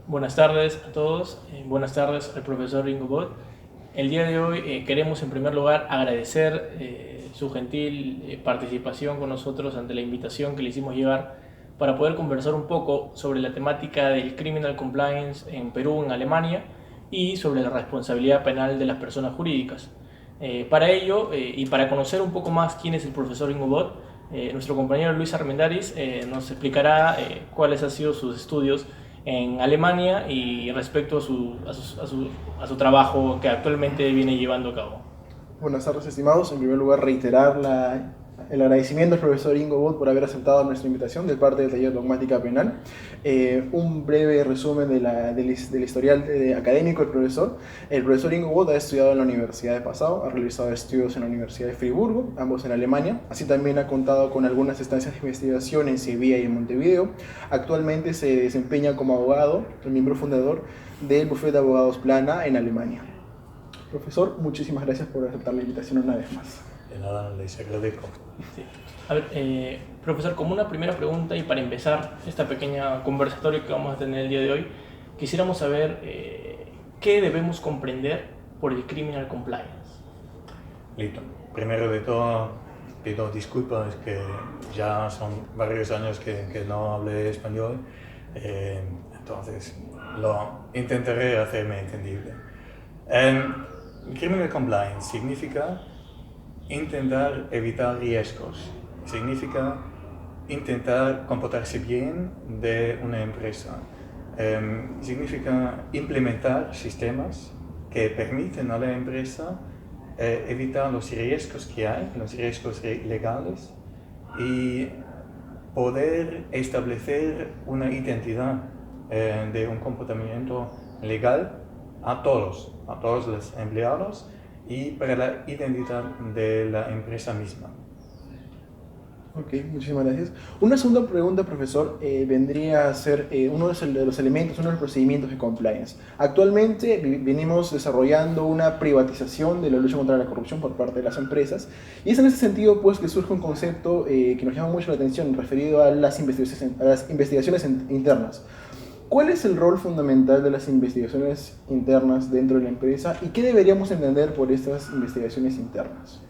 Buenas tardes a todos, buenas tardes al profesor Ringo Bot. El día de hoy queremos en primer lugar agradecer su gentil participación con nosotros ante la invitación que le hicimos llegar para poder conversar un poco sobre la temática del criminal compliance en Perú, en Alemania, y sobre la responsabilidad penal de las personas jurídicas. Para ello y para conocer un poco más quién es el profesor Ringo Bot, nuestro compañero Luis Armendáriz nos explicará cuáles han sido sus estudios en Alemania y respecto a su trabajo que actualmente viene llevando a cabo. Buenas tardes, estimados. En primer lugar, reiterar el agradecimiento al profesor Ingo Bot por haber aceptado nuestra invitación de parte del taller Dogmática Penal. Un breve resumen del historial académico del profesor. El profesor Ingo Bot ha estudiado en la Universidad de Passau, ha realizado estudios en la Universidad de Friburgo, ambos en Alemania. Así también ha contado con algunas estancias de investigación en Sevilla y en Montevideo. Actualmente se desempeña como abogado, el miembro fundador del bufete de abogados Plana en Alemania. Profesor, muchísimas gracias por aceptar la invitación una vez más. De nada, les agradezco. Sí. A ver, profesor, como una primera pregunta y para empezar esta pequeña conversatorio que vamos a tener el día de hoy, quisiéramos saber qué debemos comprender por el criminal compliance. Listo. Primero de todo, pido disculpas que ya son varios años que no hablé español, entonces lo intentaré hacerme entendible. Criminal compliance significa intentar evitar riesgos, significa intentar comportarse bien de una empresa, significa implementar sistemas que permiten a la empresa evitar los riesgos que hay, los riesgos legales, y poder establecer una identidad de un comportamiento legal a todos los empleados y para la identidad de la empresa misma. Ok, muchísimas gracias. Una segunda pregunta, profesor, vendría a ser uno de los elementos, uno de los procedimientos de compliance. Actualmente venimos desarrollando una privatización de la lucha contra la corrupción por parte de las empresas y es en ese sentido pues que surge un concepto que nos llama mucho la atención referido a las investigaciones internas. ¿Cuál es el rol fundamental de las investigaciones internas dentro de la empresa y qué deberíamos entender por estas investigaciones internas?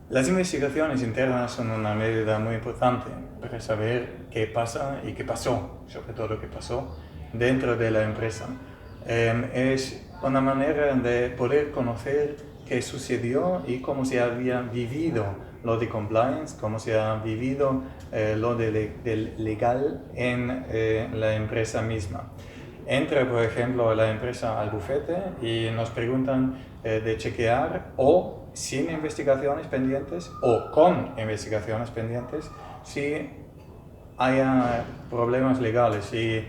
Las investigaciones internas son una medida muy importante para saber qué pasa y qué pasó, sobre todo qué pasó dentro de la empresa. Es una manera de poder conocer qué sucedió y cómo se había vivido lo de compliance, cómo se ha vivido lo del legal en la empresa misma. Entra, por ejemplo, la empresa al bufete y nos preguntan de chequear o sin investigaciones pendientes o con investigaciones pendientes si haya problemas legales. Si,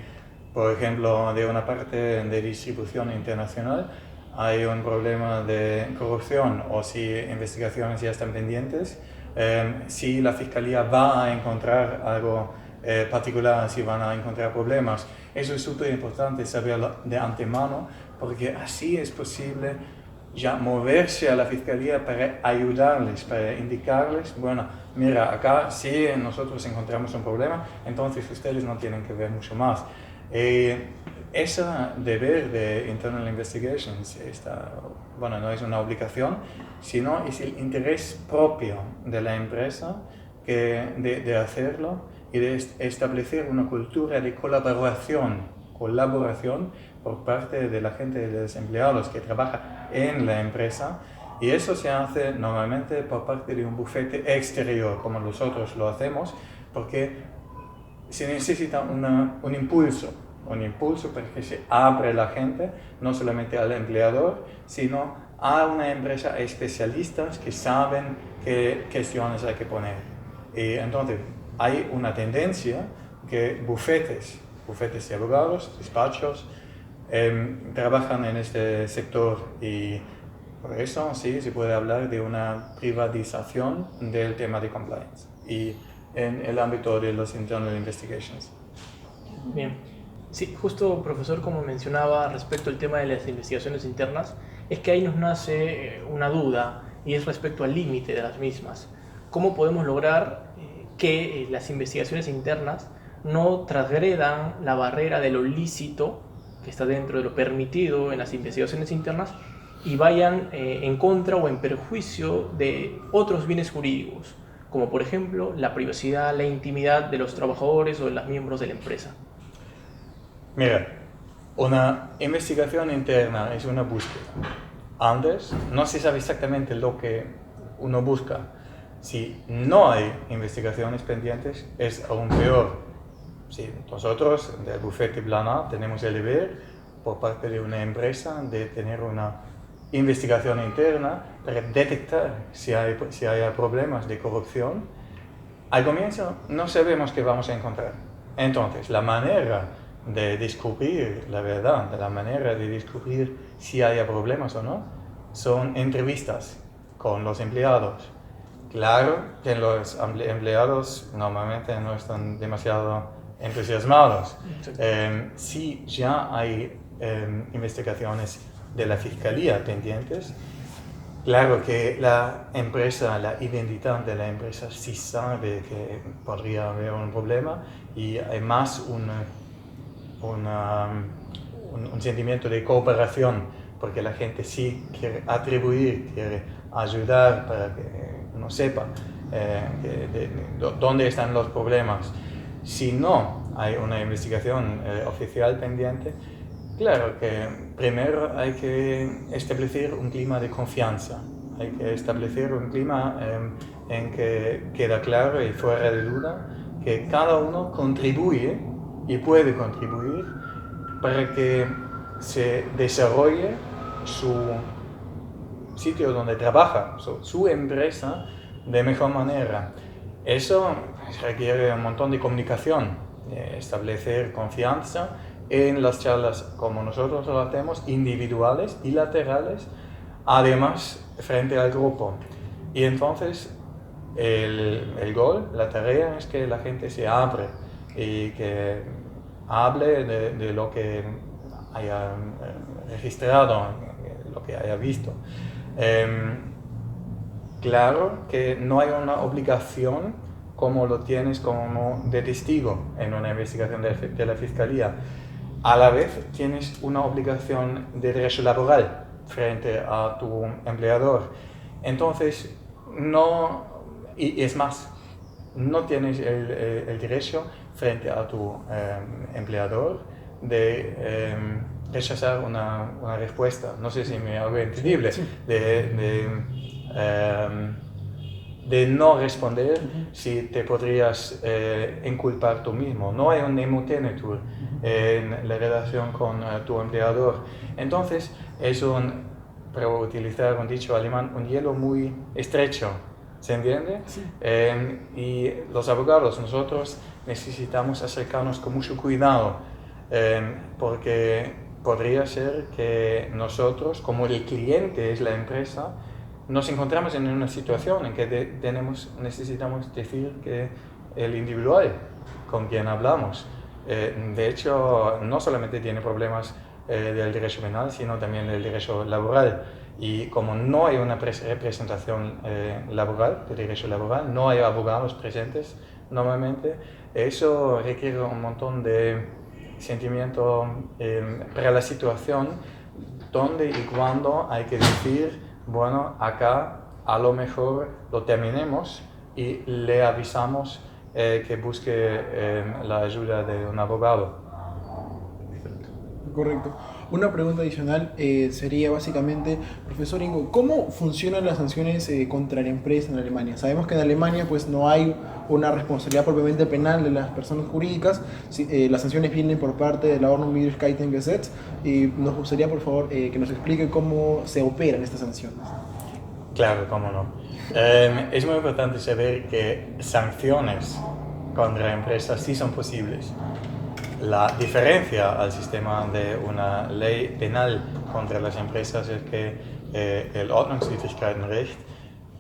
por ejemplo, de una parte de distribución internacional hay un problema de corrupción o si investigaciones ya están pendientes, si la fiscalía va a encontrar algo particular, si van a encontrar problemas. Eso es súper importante saberlo de antemano porque así es posible ya moverse a la fiscalía para ayudarles, para indicarles, bueno, mira, acá sí nosotros encontramos un problema, entonces ustedes no tienen que ver mucho más. Ese deber de Internal Investigations bueno, no es una obligación, sino es el interés propio de la empresa de hacerlo y de establecer una cultura de colaboración por parte de la gente, de los empleados que trabaja en la empresa, y eso se hace normalmente por parte de un bufete exterior, como nosotros lo hacemos, porque se necesita un impulso para que se abra la gente, no solamente al empleador, sino a una empresa especialistas que saben qué cuestiones hay que poner. Y entonces hay una tendencia que bufetes de abogados, despachos, trabajan en este sector y por eso sí se puede hablar de una privatización del tema de compliance y en el ámbito de los internal investigations. Bien, sí, justo profesor, como mencionaba respecto al tema de las investigaciones internas, es que ahí nos nace una duda y es respecto al límite de las mismas. ¿Cómo podemos lograr que las investigaciones internas no transgredan la barrera de lo lícito que está dentro de lo permitido en las investigaciones internas y vayan en contra o en perjuicio de otros bienes jurídicos, como por ejemplo la privacidad, la intimidad de los trabajadores o de los miembros de la empresa. Mira, una investigación interna es una búsqueda. Antes no se sabe exactamente lo que uno busca. Si no hay investigaciones pendientes, es aún peor. Si nosotros, del bufete Blana, tenemos el deber por parte de una empresa de tener una investigación interna para detectar si hay problemas de corrupción, al comienzo no sabemos qué vamos a encontrar. Entonces, la manera de descubrir la verdad, la manera de descubrir si hay problemas o no, son entrevistas con los empleados. Claro que los empleados normalmente no están demasiado entusiasmados. Si ya hay investigaciones de la Fiscalía pendientes, claro que la empresa, la identidad de la empresa sí sabe que podría haber un problema y hay más un sentimiento de cooperación, porque la gente sí quiere atribuir, quiere ayudar para que uno sepa dónde están los problemas. Si no hay una investigación oficial pendiente, claro que primero hay que establecer un clima de confianza, hay que establecer un clima en que queda claro y fuera de duda que cada uno contribuye y puede contribuir para que se desarrolle su sitio donde trabaja, su empresa, de mejor manera. Eso requiere un montón de comunicación, establecer confianza en las charlas como nosotros lo hacemos, individuales, bilaterales, además frente al grupo. Y entonces el gol, la tarea es que la gente se abre y que hable de lo que haya registrado, lo que haya visto. Claro que no hay una obligación como lo tienes como de testigo en una investigación de la Fiscalía. A la vez tienes una obligación de derecho laboral frente a tu empleador. Entonces, no, y es más, no tienes el derecho frente a tu empleador de rechazar una respuesta. No sé si me hago entendible. Sí. De no responder si te podrías inculpar tú mismo. No hay un nemo tenetur en la relación con tu empleador. Entonces es para utilizar un dicho alemán, un hielo muy estrecho. ¿Se entiende? Sí. Y los abogados, nosotros necesitamos acercarnos con mucho cuidado, porque podría ser que nosotros, como el cliente es la empresa, nos encontramos en una situación en que necesitamos decir que el individual con quien hablamos, de hecho, no solamente tiene problemas del derecho penal, sino también del derecho laboral. Y como no hay una representación laboral, de derecho laboral, no hay abogados presentes normalmente, eso requiere un montón de sentimiento para la situación, donde y cuándo hay que decir, bueno, acá a lo mejor lo terminemos y le avisamos que busque la ayuda de un abogado. Correcto. Una pregunta adicional sería básicamente, profesor Ingo, ¿cómo funcionan las sanciones contra la empresa en Alemania? Sabemos que en Alemania pues no hay una responsabilidad propiamente penal de las personas jurídicas. Las sanciones vienen por parte de la Ordnungswidrigkeitengesetz y nos gustaría por favor que nos explique cómo se operan estas sanciones. Claro, cómo no. Es muy importante saber que sanciones contra empresas sí son posibles. La diferencia al sistema de una ley penal contra las empresas es que el Ordnungswidrigkeitenrecht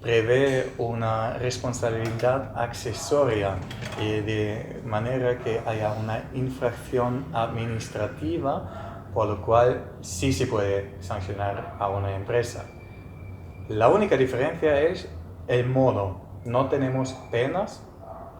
prevé una responsabilidad accesoria de manera que haya una infracción administrativa por lo cual sí se puede sancionar a una empresa. La única diferencia es el modo. No tenemos penas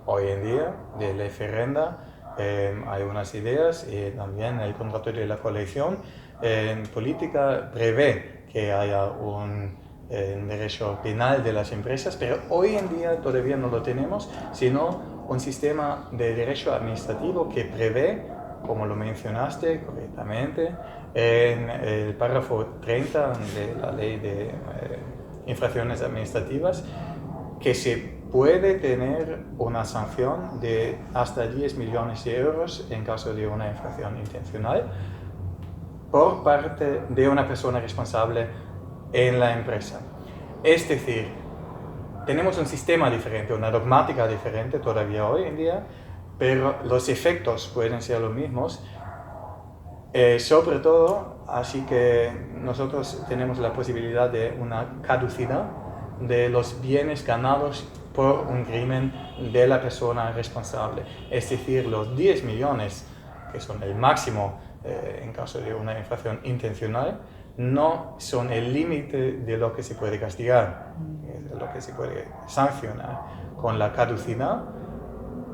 hoy en día de ley ferenda Hay unas ideas y también el contrato de la coalición en política prevé que haya un derecho penal de las empresas, pero hoy en día todavía no lo tenemos, sino un sistema de derecho administrativo que prevé, como lo mencionaste correctamente, en el párrafo 30 de la ley de infracciones administrativas, que se puede tener una sanción de hasta 10 millones de euros en caso de una infracción intencional por parte de una persona responsable en la empresa. Es decir, tenemos un sistema diferente, una dogmática diferente todavía hoy en día, pero los efectos pueden ser los mismos. Sobre todo, así que nosotros tenemos la posibilidad de una caducidad de los bienes ganados por un crimen de la persona responsable. Es decir, los 10 millones, que son el máximo en caso de una infracción intencional, no son el límite de lo que se puede castigar, de lo que se puede sancionar. Con la caducidad,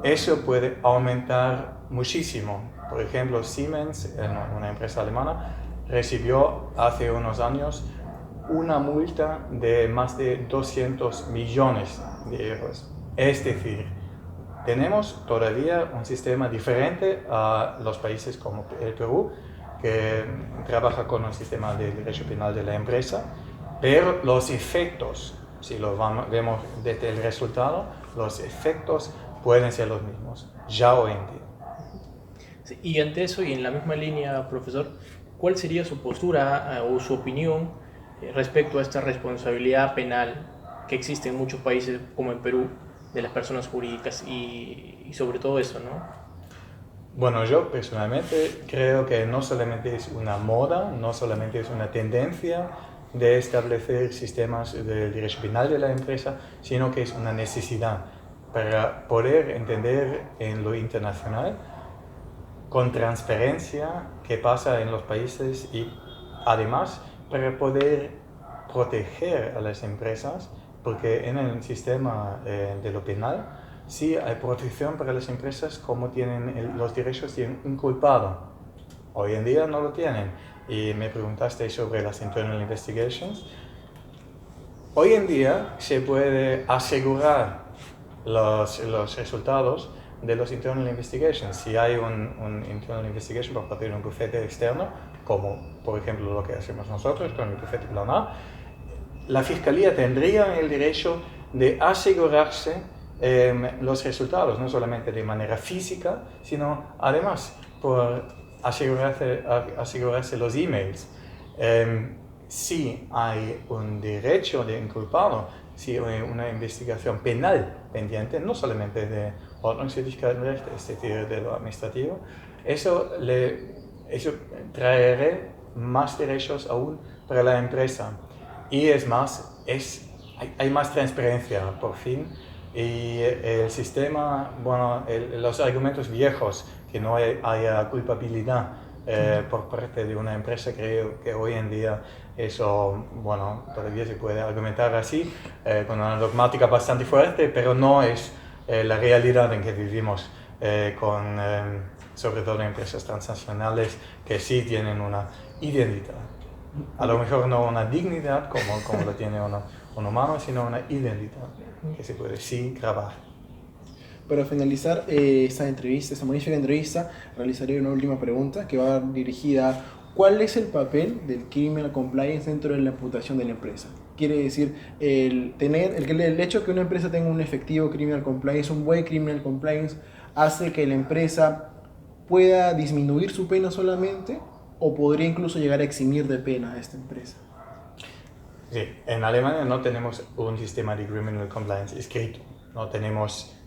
eso puede aumentar muchísimo. Por ejemplo, Siemens, una empresa alemana, recibió hace unos años una multa de más de 200 millones de euros. Es decir, tenemos todavía un sistema diferente a los países como el Perú, que trabaja con un sistema de derecho penal de la empresa, pero los efectos, si lo vemos desde el resultado, los efectos pueden ser los mismos, ya hoy en día. Sí, y ante eso, y en la misma línea, profesor, ¿cuál sería su postura o su opinión respecto a esta responsabilidad penal que existe en muchos países, como en Perú, de las personas jurídicas y sobre todo eso, ¿no? Bueno, yo personalmente creo que no solamente es una moda, no solamente es una tendencia de establecer sistemas del derecho penal de la empresa, sino que es una necesidad para poder entender en lo internacional con transparencia qué pasa en los países y además para poder proteger a las empresas, porque en el sistema de lo penal sí hay protección para las empresas como tienen los derechos de un inculpado. Hoy en día no lo tienen. Y me preguntaste sobre las internal investigations. Hoy en día se puede asegurar los resultados de los internal investigations. Si hay un internal investigation por parte de un bufete externo, como por ejemplo lo que hacemos nosotros con el bufete Plan-A, la Fiscalía tendría el derecho de asegurarse los resultados, no solamente de manera física, sino además por asegurarse los emails. Si hay un derecho de inculpado, si hay una investigación penal pendiente, no solamente de Ordnungswidrigkeitenrecht, es decir, de lo administrativo, eso traerá más derechos aún para la empresa. Y es más, hay más transparencia por fin. Y el sistema, bueno, los argumentos viejos, que no haya culpabilidad por parte de una empresa, creo que hoy en día eso, bueno, todavía se puede argumentar así, con una dogmática bastante fuerte, pero no es la realidad en que vivimos, sobre todo empresas transnacionales que sí tienen una identidad. A lo mejor no una dignidad como lo tiene un humano, sino una identidad que se puede sí grabar. Para finalizar esta magnífica entrevista, realizaré una última pregunta que va dirigida a ¿cuál es el papel del criminal compliance dentro de la imputación de la empresa? Quiere decir, el hecho que una empresa tenga un efectivo criminal compliance, un buen criminal compliance, hace que la empresa pueda disminuir su pena solamente o podría incluso llegar a eximir de pena a esta empresa. Sí, en Alemania no tenemos un sistema de criminal compliance escrito, no tenemos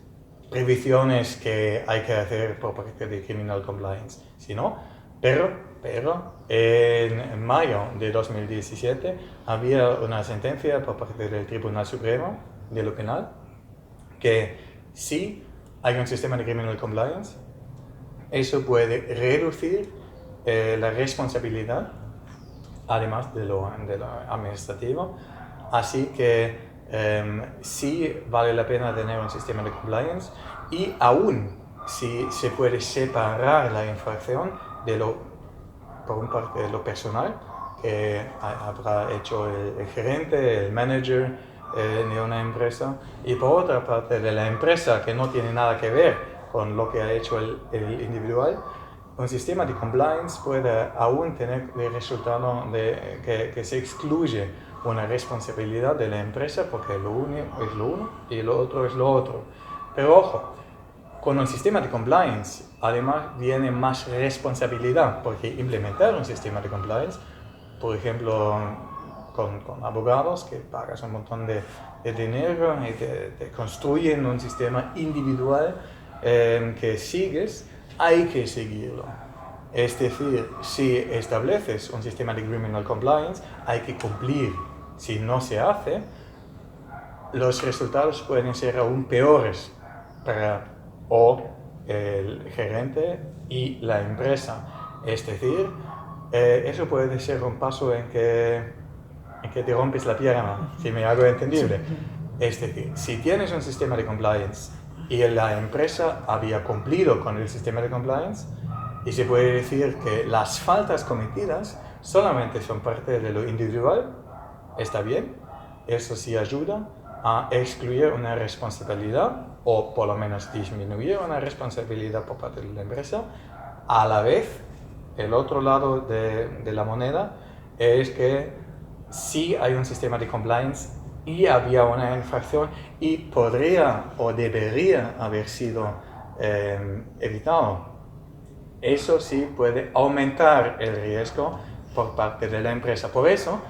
previsiones que hay que hacer por parte de criminal compliance, pero en mayo de 2017 había una sentencia por parte del Tribunal Supremo de lo Penal que si hay un sistema de criminal compliance, eso puede reducir la responsabilidad, además de lo administrativo, así que sí vale la pena tener un sistema de compliance y aún si se puede separar la infracción por una parte de lo personal, que habrá hecho el gerente, el manager de una empresa, y por otra parte de la empresa que no tiene nada que ver con lo que ha hecho el individual. Un sistema de compliance puede aún tener el resultado de que se excluye una responsabilidad de la empresa porque lo uno es lo uno y lo otro es lo otro. Pero ojo, con un sistema de compliance además viene más responsabilidad, porque implementar un sistema de compliance, por ejemplo, con abogados que pagas un montón de dinero y te construyen un sistema individual que sigues, hay que seguirlo. Es decir, si estableces un sistema de criminal compliance, hay que cumplir. Si no se hace, los resultados pueden ser aún peores para el gerente y la empresa. Es decir, eso puede ser un paso en que te rompes la pierna, si me hago entendible. Es decir, si tienes un sistema de compliance y la empresa había cumplido con el sistema de compliance, y se puede decir que las faltas cometidas solamente son parte de lo individual, está bien, eso sí ayuda a excluir una responsabilidad o por lo menos disminuir una responsabilidad por parte de la empresa. A la vez, el otro lado de la moneda es que sí hay un sistema de compliance y había una infracción y podría o debería haber sido evitado. Eso sí puede aumentar el riesgo por parte de la empresa. Por eso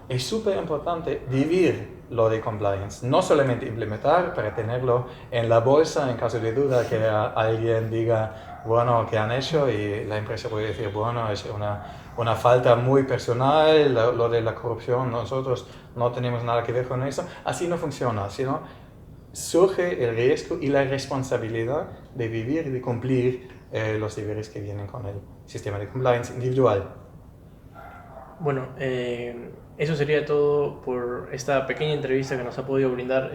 es súper importante vivir lo de compliance, no solamente implementar para tenerlo en la bolsa en caso de duda que alguien diga, bueno, ¿qué han hecho? Y la empresa puede decir, bueno, es una falta muy personal, lo de la corrupción, nosotros no tenemos nada que ver con eso. Así no funciona, sino surge el riesgo y la responsabilidad de vivir y de cumplir los deberes que vienen con el sistema de compliance individual. Bueno, eso sería todo por esta pequeña entrevista que nos ha podido brindar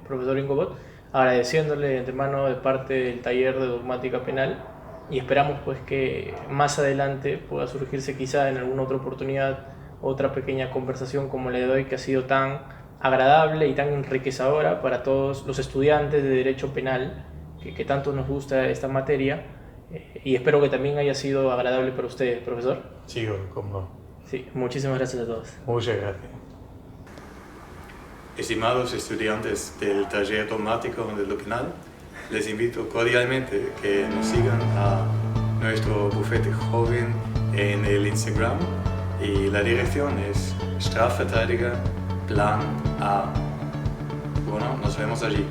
profesor Ingobot, agradeciéndole de antemano de parte del taller de dogmática penal, y esperamos pues que más adelante pueda surgirse quizá en alguna otra oportunidad otra pequeña conversación como la de hoy, que ha sido tan agradable y tan enriquecedora para todos los estudiantes de Derecho Penal que tanto nos gusta esta materia, y espero que también haya sido agradable para usted, profesor. Sí, como Sí, muchísimas gracias a todos. Muchas gracias. Estimados estudiantes del taller dogmático del Penal, les invito cordialmente que nos sigan a nuestro bufete joven en el Instagram, y la dirección es Strafverteidiger Plan A. Bueno, nos vemos allí.